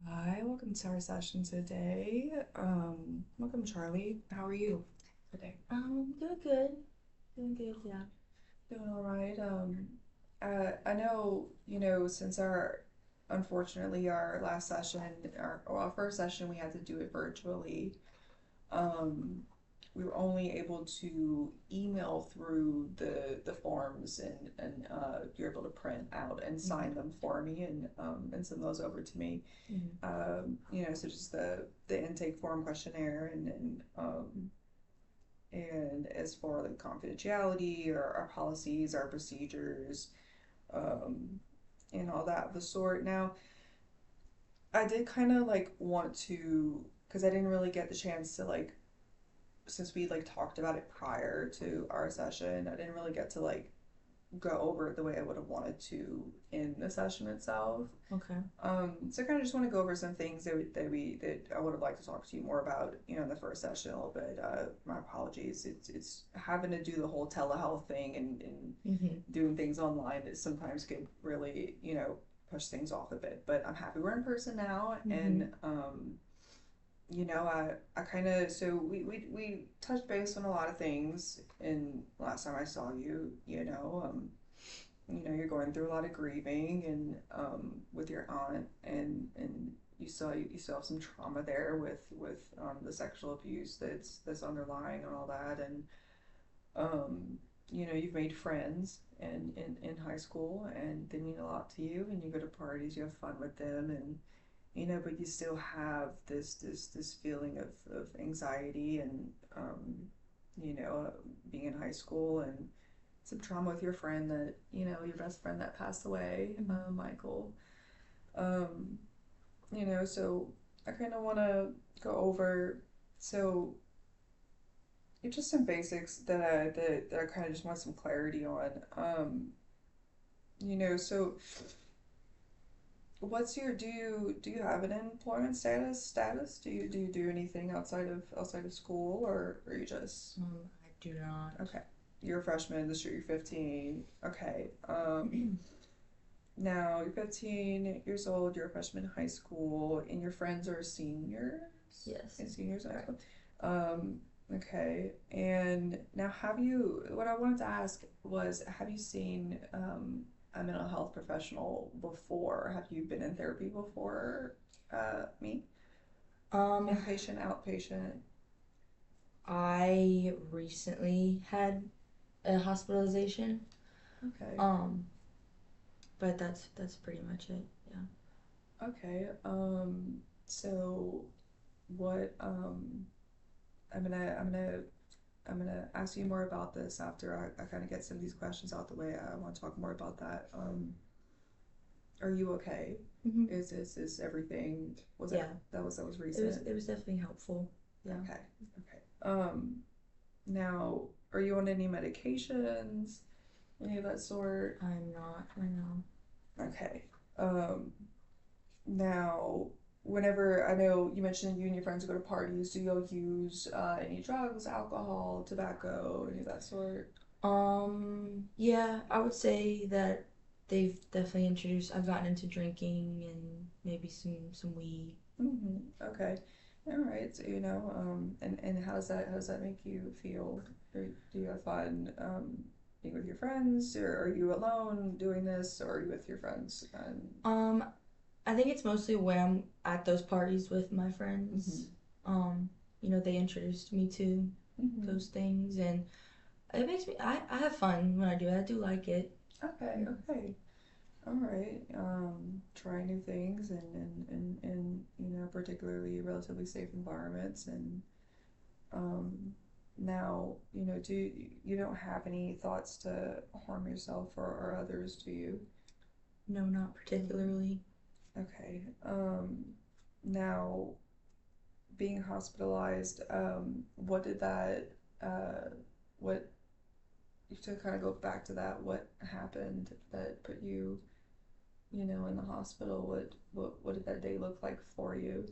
Hi, welcome to our session today. Welcome, Charlie. How are you today? Doing good. Doing good, yeah. Doing all right. I know, since unfortunately, our last session, our first session, we had to do it virtually. Um, we were only able to email through the forms and you're able to print out and sign Mm-hmm. them for me and send those over to me. Mm-hmm. So just the intake form questionnaire and as for like confidentiality or our policies, our procedures, um, and all that of the sort. Now, I did kind of like want to, because I didn't really get the chance to like, since we like talked about it prior to our session, I didn't really get to like go over it the way I would have wanted to in the session itself. Okay. So I kind of just want to go over some things that I would have liked to talk to you more about, in the first session a little bit. My apologies. It's having to do the whole telehealth thing and Mm-hmm. doing things online that sometimes can really, push things off a bit. But I'm happy we're in person now, Mm-hmm. and I kind of so we touched base on a lot of things. And last time I saw you, you're going through a lot of grieving and with your aunt and you still have some trauma there with the sexual abuse that's underlying and all that. And um you've made friends in high school and they mean a lot to you, and you go to parties, you have fun with them, and but you still have this feeling of anxiety and you know being in high school and some trauma with your friend that your best friend that passed away, Mm-hmm. Michael. Um, so I kind of want to go over so it's just some basics that I kind of just want some clarity on. So what's your do you have an employment status? Do you do anything outside of school, or are you just I do not. okay? You're a freshman this year. You're 15. Okay. Now you're 15 years old. You're a freshman in high school, and your friends are seniors Yes. and seniors in high Correct. school. Okay. And now, have you? What I wanted to ask was, have you seen a mental health professional before? Have you been in therapy before? Me, Um, inpatient, outpatient. I recently had a hospitalization. Okay. Um, but that's pretty much it. Yeah. Okay. So what? I'm gonna ask you more about this after I kind of get some of these questions out the way. I want to talk more about that. Are you okay? Mm-hmm. Is everything was Yeah. that was It was recent? it was definitely helpful. Yeah. Okay, okay. Now are you on any medications, any of that sort? I'm not right now. Okay. Um, Now whenever I know you mentioned you and your friends go to parties, do you use any drugs, alcohol, tobacco, any of that sort? Yeah, I would say that they've definitely introduced. I've gotten into drinking and maybe some weed. Okay. All right. So, and how does that make you feel? Or do you have fun being with your friends, or are you alone doing this, or are you with your friends? And Um, I think it's mostly when I'm at those parties with my friends. hmm Um, they introduced me to hmm those things, and it makes me. I have fun when I do it. I do like it. Okay. Okay. All right. Try new things and particularly relatively safe environments. And um, now do you don't have any thoughts to harm yourself or others, do you? No, not particularly. Okay. Now being hospitalized, what did that, uh, what, to kind of go back to that, what happened that put you, in the hospital? What did that day look like for you?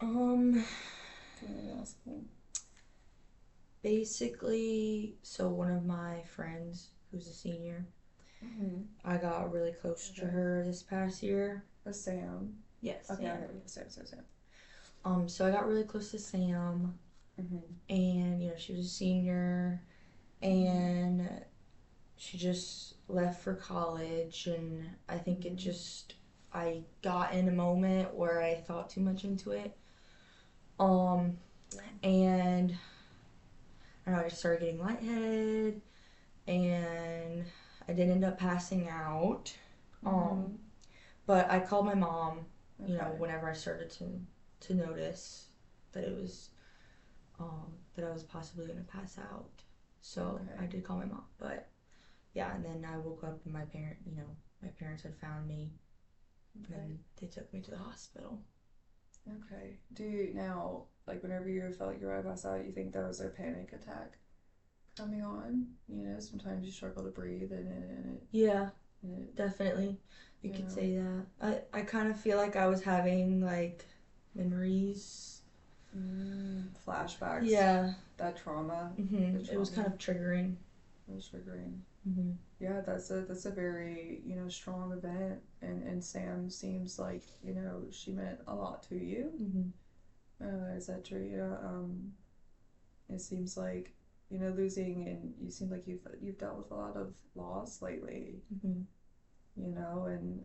Um, Do you mind me asking? Basically, so one of my friends who's a senior, Mm-hmm. I got really close to Okay. her this past year. A Sam. Yes, Okay, Sam. okay, Sam. So I got really close to Sam, Mm-hmm. and she was a senior, and she just left for college, and I think it Mm-hmm. just I got in a moment where I thought too much into it. Um, Yeah. and I don't know, I just started getting lightheaded, and I did end up passing out. Mm-hmm. But I called my mom, Okay. whenever I started to notice that it was that I was possibly gonna pass out. So I Okay. did call my mom, but yeah, and then I woke up and my parents had found me, and Okay. then they took me to the hospital. Okay. Do you now, like, whenever you felt like you were about to pass out, you think that was a panic attack coming on? You know, sometimes you struggle to breathe, Yeah, and it definitely. You you could know, say that. I kind of feel like I was having like memories. flashbacks, Yeah. that trauma, the It was kind trauma of triggering. was triggering. Mhm. Yeah, that's a very, strong event, and Sam seems like, she meant a lot to you. Mhm. Is that true? Yeah. It seems like, losing, and you seem like you've dealt with a lot of loss lately, Mhm. and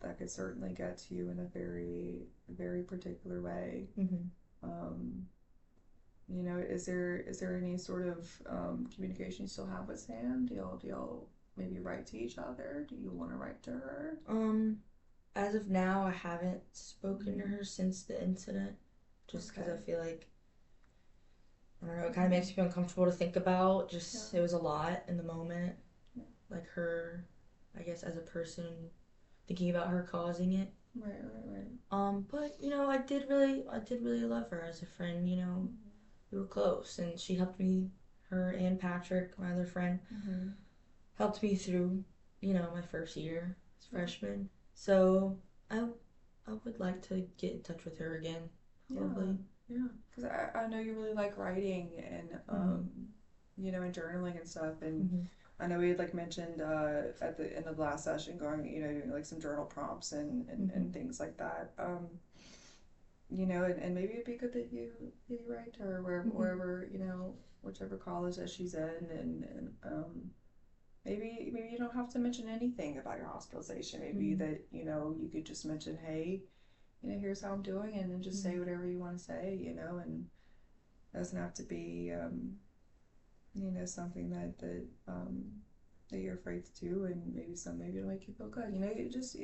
that could certainly get to you in a very, very particular way. Mhm. Um, is there any sort of communication you still have with Sam? Do y'all maybe write to each other? Do you want to write to her? Um, as of now, I haven't spoken to Mm-hmm. her since the incident, just because I Okay. feel like I don't know. It kind of Mm-hmm. makes me uncomfortable to think about. Yeah. Just it was a lot in the moment, Yeah. like her, I guess as a person, thinking about her causing it. Right. Right. Right. But I did really love her as a friend. We were close, and she helped me. Her and Patrick, my other friend, Mm-hmm. helped me through, my first year as Yeah. freshman. So I, I would like to get in touch with her again, Yeah. probably. Yeah. Because I know you really like writing, and Mhm. and journaling and stuff, and Mhm. I know we had like mentioned at the end of the last session going, doing like some journal prompts and Mhm. things like that. And maybe it'd be good that you write to her Mhm. wherever, whichever college that she's in, and maybe you don't have to mention anything about your hospitalization. Maybe Mhm. that, you could just mention, hey, here's how I'm doing, and then just say Mhm. whatever you want to say, and it doesn't have to be, something that you're afraid to do, and maybe it'll make you feel good. You just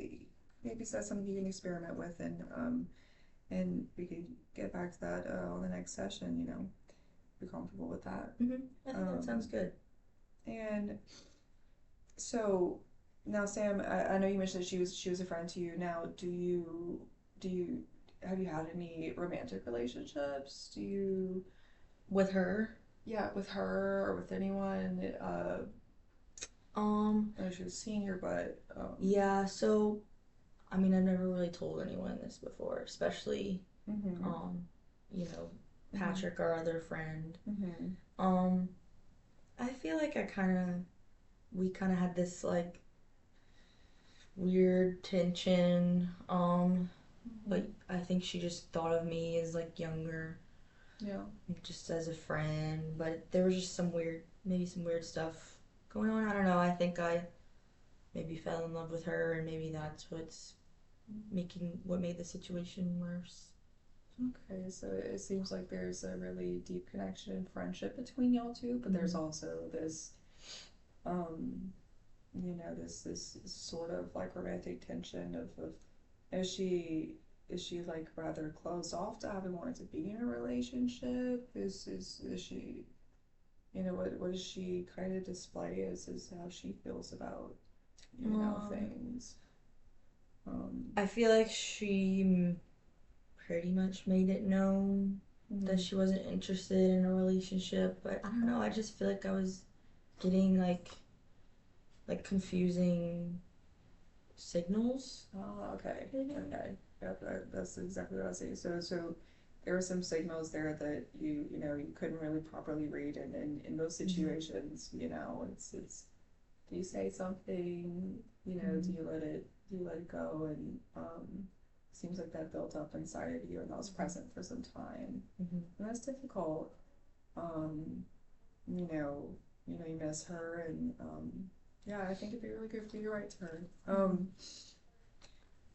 maybe that's something you can experiment with, and we could get back to that on the next session. If you're comfortable with that. I think that sounds Um, good. and so now, Sam, I know you mentioned that she was a friend to you. Now, do you have you had any romantic relationships? Do you With her, Yeah, with her or with anyone? um, I know she was a senior, but yeah. So I mean, I've never really told anyone this before, especially mhm, um, you know, mhm, Patrick, our other friend. mhm, Um, I feel like we kind of had this like weird tension. But mhm. I think she just thought of me as like younger, Yeah. just as a friend. But there was just maybe some weird stuff going on. I don't know. I think I maybe fell in love with her, and maybe that's what made the situation worse. Okay, so it seems like there's a really deep connection and friendship between y'all two, but there's Mm-hmm. also this, um, this sort of like romantic tension of is she like rather closed off to having wanted to be in a relationship? Is she what does she kind of display as how she feels about Um, things? Um, I feel like she pretty much made it known that mhm. she wasn't interested in a relationship, but I don't know. I just feel like I was getting like confusing signals. Oh, okay, Maybe. okay. Yeah, that's exactly what I was saying. So there were some signals there that you couldn't really properly read, and in those Mm-hmm. situations, it's do you say something? Do Mm-hmm. you let it go? And seems like that built up inside of you and that was present for some time. Hmm. And that's difficult. Um, you know, you miss her and yeah, I think it'd be really good for you to write to her.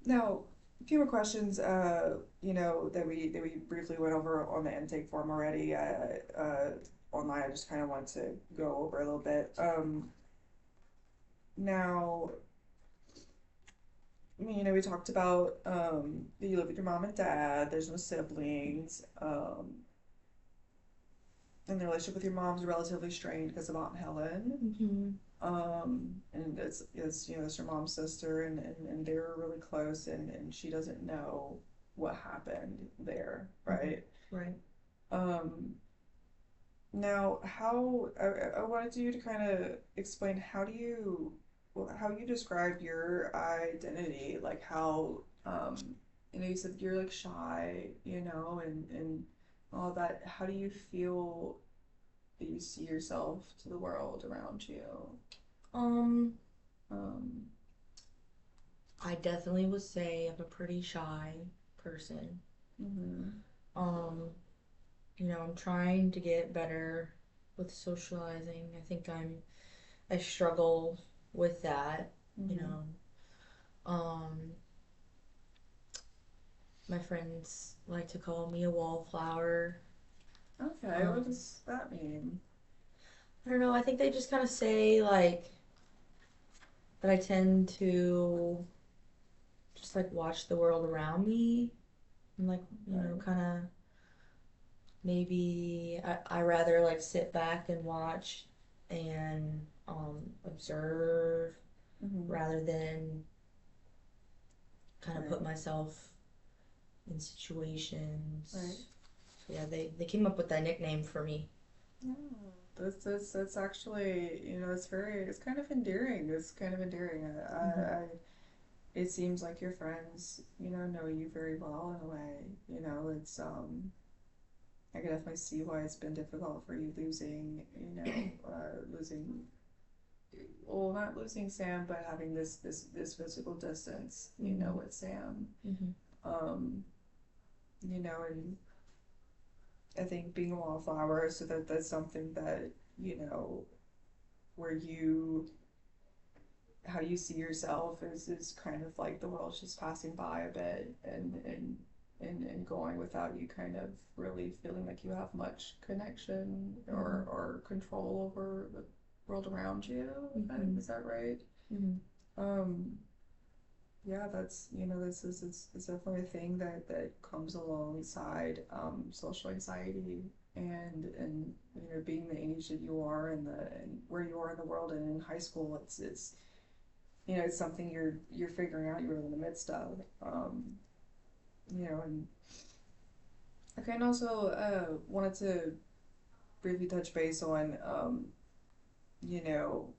Now, a few more questions, that we briefly went over on the intake form already. Online, I just kind of want to go over a little bit. Now, we talked about that you live with your mom and dad. There's no siblings. And the relationship with your mom's relatively strained because of Aunt Helen. Hmm. And it's your mom's sister, and they were really close, and she doesn't know what happened there, Hmm. right? Right. Um, Now, I wanted you to kind of explain how you describe your identity, like how, you said you're like shy, and all that. How do you feel that you see yourself to the world around you? Um, Um, I definitely would say I'm a pretty shy person. mhm, Um, I'm trying to get better with socializing. I struggle with that, you mhm. know. Um, my friends like to call me a wallflower. Okay, what Um, does that mean? I don't know, I think they just kind of say like that I tend to just like watch the world around me and like, Okay. kind of maybe I rather like sit back and watch and observe Mhm. rather than kind of put Right. myself in Right. situations. So yeah, they came up with that nickname for me. Yeah, that's actually, it's kind of endearing. It's kind of endearing. Hmm. It seems like your friends, know you very well in a way. It's I can definitely see why it's been difficult for you losing, well, not losing Sam, but having this physical distance, Hmm. with Sam. Hmm. Um, and I think being a wallflower, so that's something that, where you how you see yourself is kind of like the world's just passing by a bit and going without you kind of really feeling like you have much connection Hmm. or control over the world around you. Hmm. Is that right? Hmm. Um, yeah, it's definitely a thing that comes alongside social anxiety and being the age that you are and where you are in the world and in high school. It's something you're figuring out, you're in the midst of. And I kind of also wanted to briefly touch base on, you know,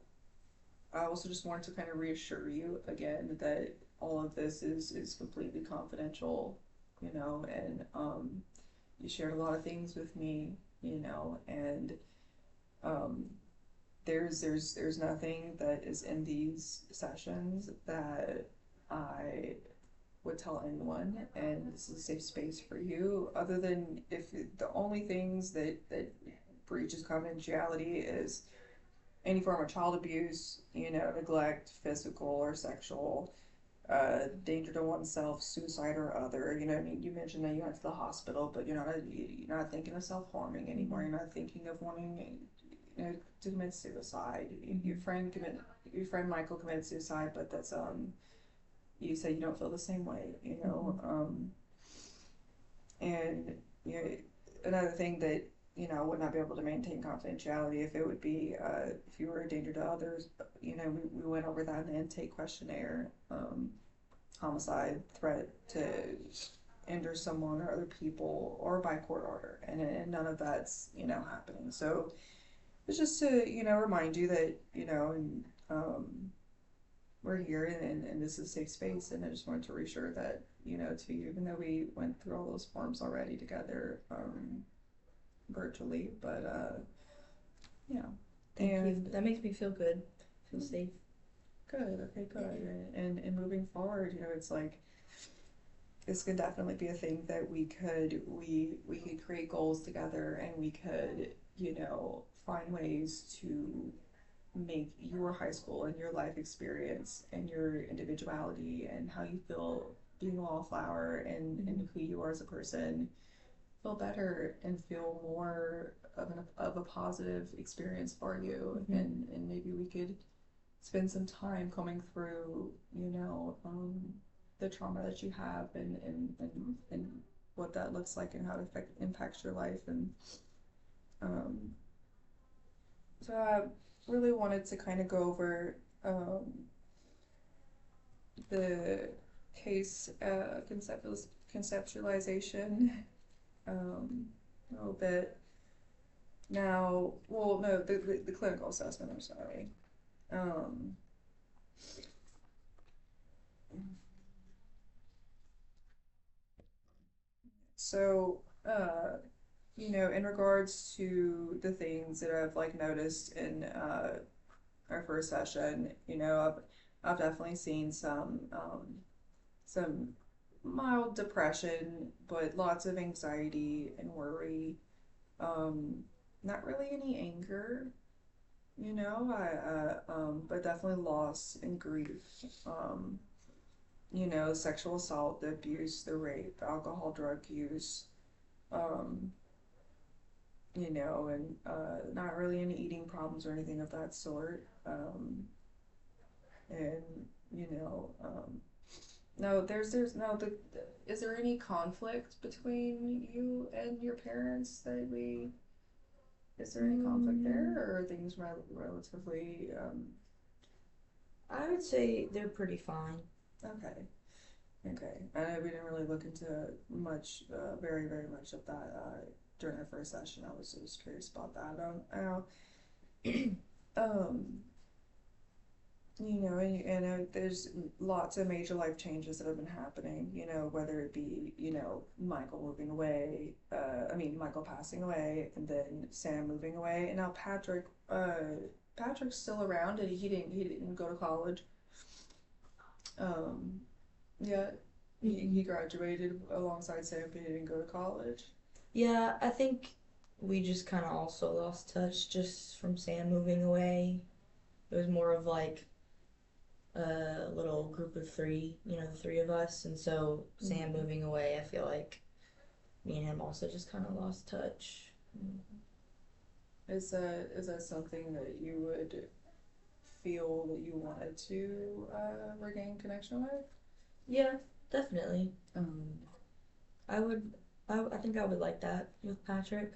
I also just wanted to kind of reassure you again that all of this is completely confidential, and you shared a lot of things with me, and um, there's nothing that is in these sessions that I would tell anyone, and this is a safe space for you. Other than if the only things that breaches confidentiality is any form of child abuse, neglect, physical or sexual, danger to oneself, suicide or other. I mean, you mentioned that you went to the hospital, but you're not thinking of self harming anymore. Hmm. You're not thinking of wanting, to commit suicide. Your Hmm. friend your friend Michael committed suicide, but that's you say you don't feel the same way, Hmm. and you know, another thing that would not be able to maintain confidentiality if it would be if you were a danger to others. We went over that in the intake questionnaire. Homicide, threat to injure someone or other people, or by court order, and none of that's happening. So it's just to remind you that and we're here, and this is a safe space, and I just wanted to reassure that to you, even though we went through all those forms already together, virtually, but yeah. Thank you. And That makes me feel good. Feel mm, safe. good, okay, Yeah. good. And moving forward, it's like this could definitely be a thing that we could create goals together, and we could, find ways to make your high school and your life experience and your individuality and how you feel being a wallflower and Hmm. who you are as a person feel better and feel more of a positive experience for you. Hmm. And maybe we could spend some time combing through, the trauma that you have and what that looks like and how it impacts your life. And um, so I really wanted to kind of go over um, the case conceptualization a little bit. Now, well, no, the clinical assessment, I'm sorry. Um, so, in regards to the things that I've like noticed in our first session, I've definitely seen some mild depression, but lots of anxiety and worry. Um, Not really any anger, but definitely loss and grief. Um, Sexual assault, the abuse, the rape, alcohol, drug use, um, and not really any eating problems or anything of that sort. And you know, no, there's no is there any conflict between you and your parents that we is there any conflict there, Mm, or are things relatively I would say they're pretty fine. okay? Okay, I know we didn't really look into much, very, very much of that during our first session. I was just curious about that. Um, there's lots of major life changes that have been happening. Whether it be Michael moving away, Michael passing away, and then Sam moving away, and now Patrick's still around, and he didn't go to college. Um, yeah, he Mm-mm. graduated alongside Sam, but he didn't go to college. Yeah, I think we just kind of also lost touch just from Sam moving away. It was more of like a little group of three, the three of us. And so Sam Mm-hmm. moving away, I feel like me and him also just kind of lost touch. Is that something that you would feel that you wanted to regain connection with? Yeah, definitely. Um, I would, I think I would like that with Patrick.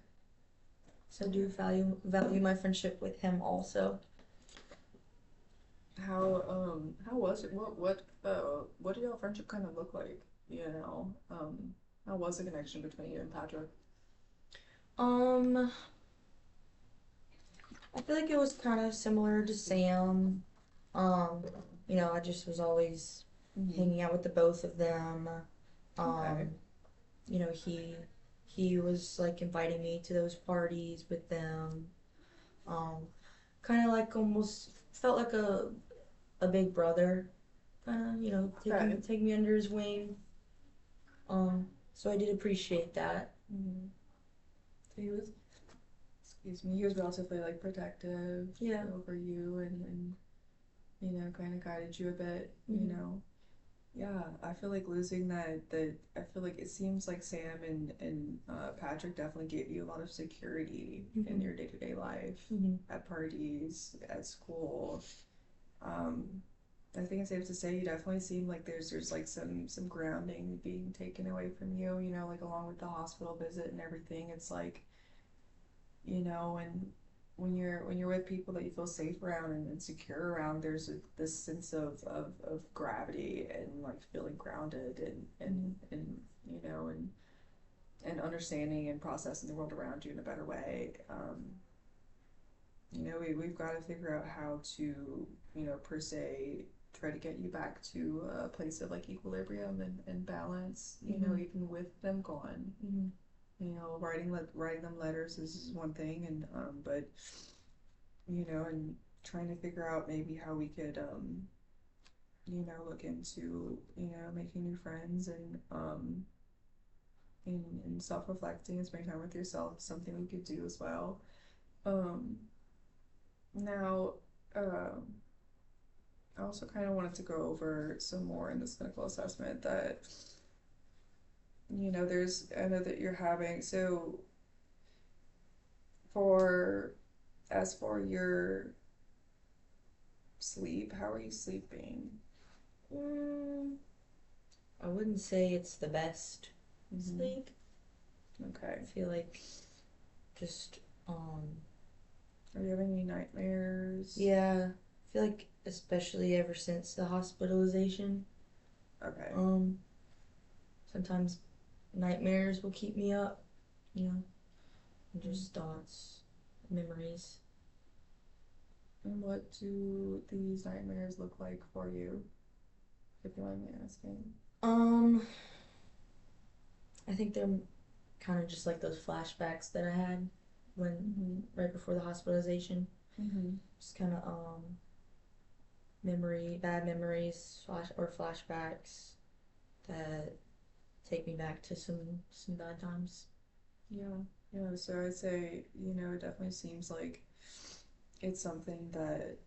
So I do okay. value my friendship with him also. How was it? What did your friendship kind of look like? How was the connection between you and Patrick? Um, I feel like it was kind of similar to Sam. Um, I just was always Mm-hmm. hanging out with the both of them. Okay. Um, he was like inviting me to those parties with them. Um, kind of like almost felt like a big brother. Kind of, Okay. taking me under his wing. So I did appreciate that. Mm-hmm. So he was relatively like protective Yeah. over you and kind of guided you a bit. Hmm. Yeah, I feel like losing that I feel like it seems like Sam and Patrick definitely gave you a lot of security in Hmm. your day-to-day life, Hmm. at parties, at school. Um, I think it's safe to say you definitely seem like there's like some grounding being taken away from you, like along with the hospital visit and everything. It's like, and when you're with people that you feel safe around and secure around, there's this sense of gravity and like feeling grounded and and understanding and processing the world around you in a better way. We've got to figure out how to, per se, try to get you back to a place of like equilibrium and balance, Hmm. even with them gone. Hmm. Writing them letters is one thing, and but and trying to figure out maybe how we could look into, making new friends and and self-reflecting and spending time with yourself is something we could do as well. Um, now, um, I also kind of wanted to go over some more in this clinical assessment that, I know that you're having, so for, as for your sleep, how are you sleeping? Mm, I wouldn't say it's the best Mm-hmm. sleep. Okay. I feel like just Are you having any nightmares? yeah, I feel like especially ever since the hospitalization, Okay. um, sometimes nightmares will keep me up, you know, and Mm. just thoughts, memories. And what do these nightmares look like for you, if you mind me asking? Um, I think they're kind of just like those flashbacks that I had when Mm-hmm. right before the hospitalization. Mm-hmm. Just kind of bad memories, flashbacks that take me back to some bad times. Yeah. Yeah. So I'd say, it definitely seems like it's something that,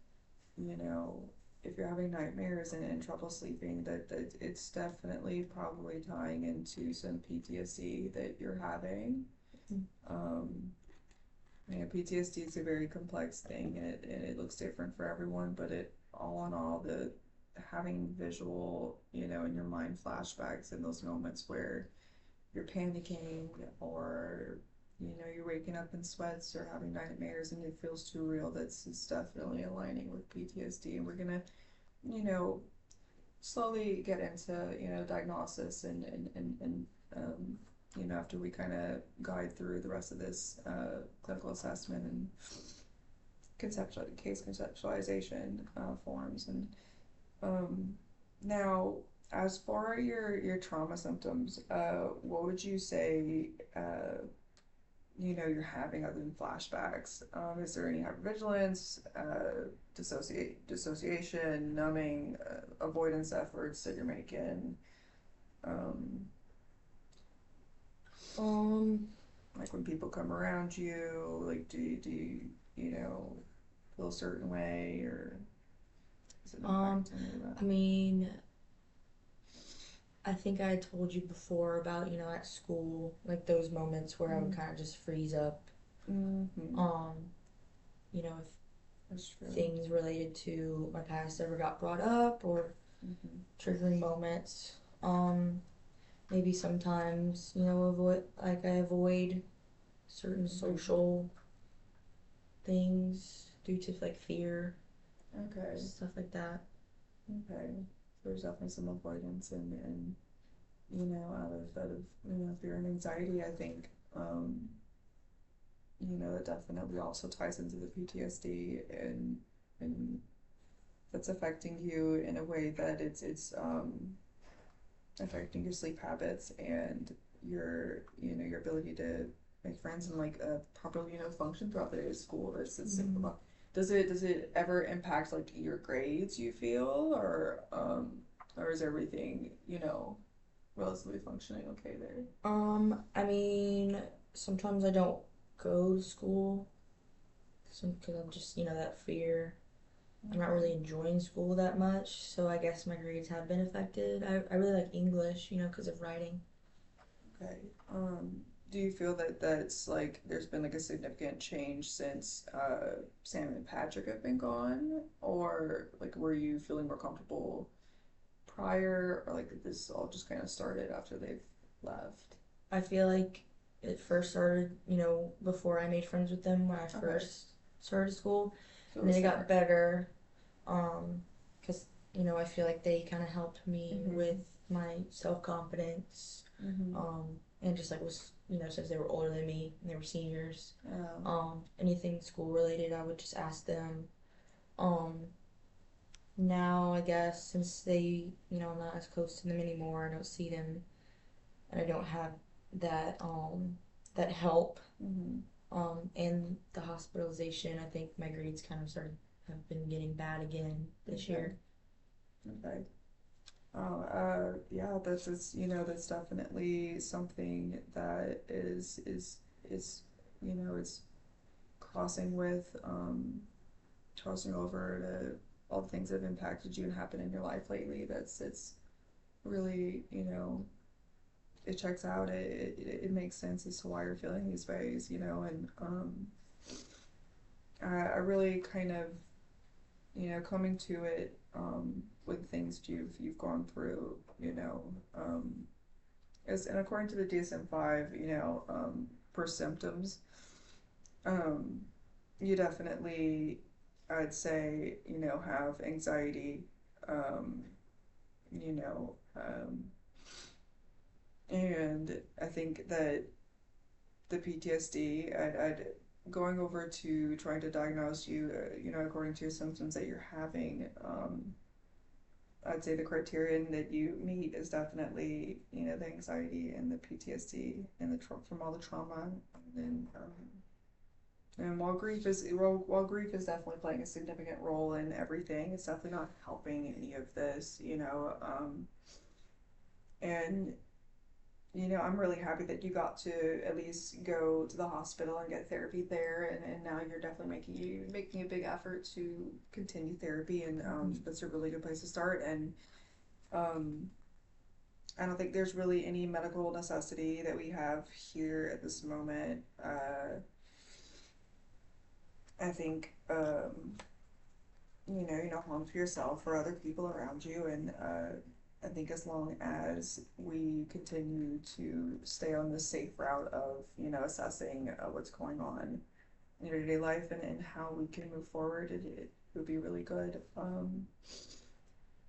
you know, if you're having nightmares and trouble sleeping, that it's definitely probably tying into some PTSD that you're having. Um, PTSD is a very complex thing, and it looks different for everyone, but it all in all, the having visual, in your mind flashbacks in those moments where you're panicking or you're waking up in sweats or having nightmares and it feels too real, that's it's definitely aligning with PTSD. And we're gonna, you know, slowly get into, diagnosis and after we kind of guide through the rest of this clinical assessment and case conceptualization forms. And um, now, as for your trauma symptoms, what would you say you're having other than flashbacks? Is there any hypervigilance, dissociation, numbing, avoidance efforts that you're making? Um, Um, like when people come around you, like do you, you know, feel a certain way, or does it um, impact any of that? I mean, I think I told you before about, at school, like those moments where I would Mm. kind of just freeze up. Mm-hmm. Um, if That's true. things related to my past ever got brought up or Mm-hmm. triggering moments. Um, Maybe sometimes, I avoid certain Mm-hmm. social things due to like fear, Okay. stuff like that. Okay. So there's definitely some avoidance and out of fear and anxiety. I think that definitely also ties into the PTSD and that's affecting you in a way that it's affecting your sleep habits and your ability to make friends and like properly function throughout the day of school. That's Mm-hmm. does it ever impact like your grades, you feel, or is everything relatively functioning okay there? I mean, sometimes I don't go to school because I'm just, that fear. I'm not Okay. really enjoying school that much, so I guess my grades have been affected. I really like English, because of writing. Okay. Do you feel that that's like there's been like a significant change since Sam and Patrick have been gone, or like were you feeling more comfortable prior, or like this all just kind of started after they've left? I feel like it first started, before I made friends with them when I Okay. first started school, Feel and the then it same got way. better. Because I feel like they kind of helped me with Mm-hmm. my self confidence, Mm-hmm. and just like was since they were older than me and they were seniors, Oh. anything school related, I would just ask them. Um, Now I guess since they, I'm not as close to them anymore, I don't see them, and I don't have that help, Mm-hmm. and the hospitalization. I think my grades kind of started have been getting bad again this Okay. year. Okay. Yeah, that's just, that's definitely something that is, is crossing with, crossing over to all the things that have impacted you and happened in your life lately. It's really, it checks out. It makes sense as to why you're feeling these ways, and I really kind of, coming to it, with things you've gone through, and according to the DSM-5, per symptoms, um, you definitely, I'd say, have anxiety, um, you know, and I think that the PTSD, I'd going over to trying to diagnose you, according to your symptoms that you're having. I'd say the criterion that you meet is definitely, the anxiety and the PTSD and from all the trauma, and while grief is definitely playing a significant role in everything, it's definitely not helping any of this, and I'm really happy that you got to at least go to the hospital and get therapy there, and now you're definitely making a big effort to continue therapy, and that's a really good place to start. And um, I don't think there's really any medical necessity that we have here at this moment. I think no harm to yourself or other people around you, and I think as long as we continue to stay on the safe route of assessing what's going on in your day-to-day life, and how we can move forward, it would be really good.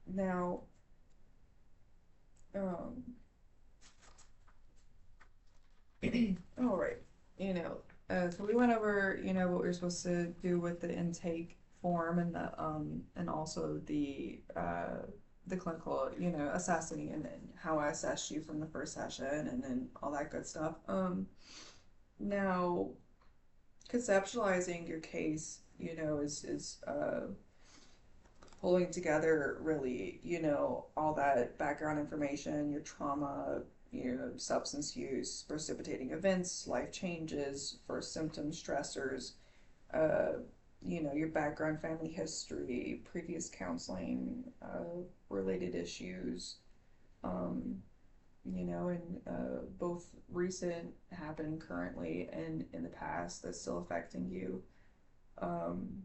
Now, um, all right, so we went over what we are supposed to do with the intake form, and also the clinical, assessing, and how I assessed you from the first session, and then all that good stuff. Now, conceptualizing your case, is pulling together really, all that background information, your trauma, substance use, precipitating events, life changes, first symptoms, stressors, uh, your background, family history, previous counseling, related issues, um, and both recent, happening currently, and in the past that's still affecting you. Um,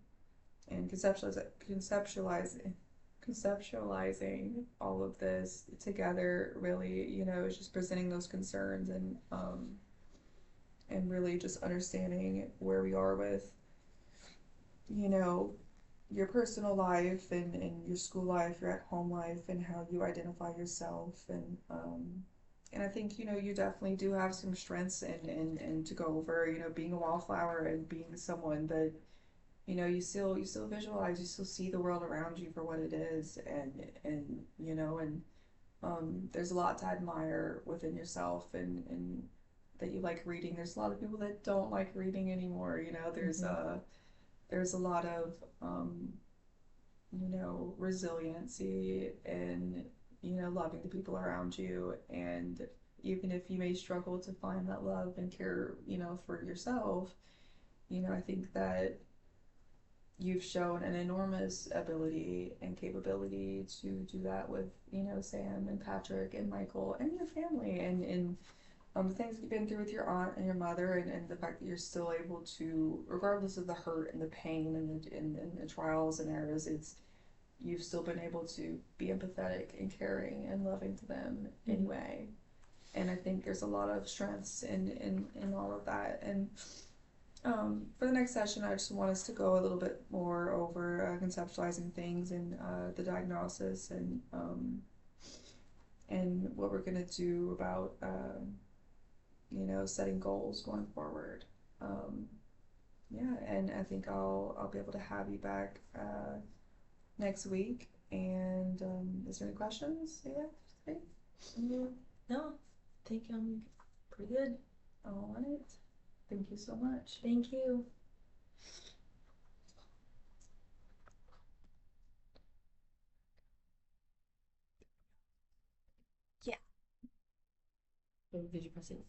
and conceptualizing all of this together really, is just presenting those concerns, and really just understanding where we are with, you know, your personal life, and your school life, your at home life, and how you identify yourself, and I think you definitely do have some strengths, and to go over, being a wallflower and being someone that you still visualize, you still see the world around you for what it is, and there's a lot to admire within yourself, and that you like reading. There's a lot of people that don't like reading anymore. Mm-hmm. There's a lot of resiliency, and loving the people around you, and even if you may struggle to find that love and care, for yourself, I think that you've shown an enormous ability and capability to do that with, Sam and Patrick and Michael and your family, and the things you've been through with your aunt and your mother, and the fact that you're still able to, regardless of the hurt and the pain, and the trials and errors, you've still been able to be empathetic and caring and loving to them Mm-hmm. anyway. And I think there's a lot of strengths in all of that. And for the next session, I just want us to go a little bit more over conceptualizing things, and the diagnosis, and what we're gonna do about setting goals going forward. Um, yeah, and I think I'll be able to have you back next week. And is there any questions you have today? Mm-hmm. No, I think I'm pretty good. All right. Thank you so much. Thank you. Oh, did you press it?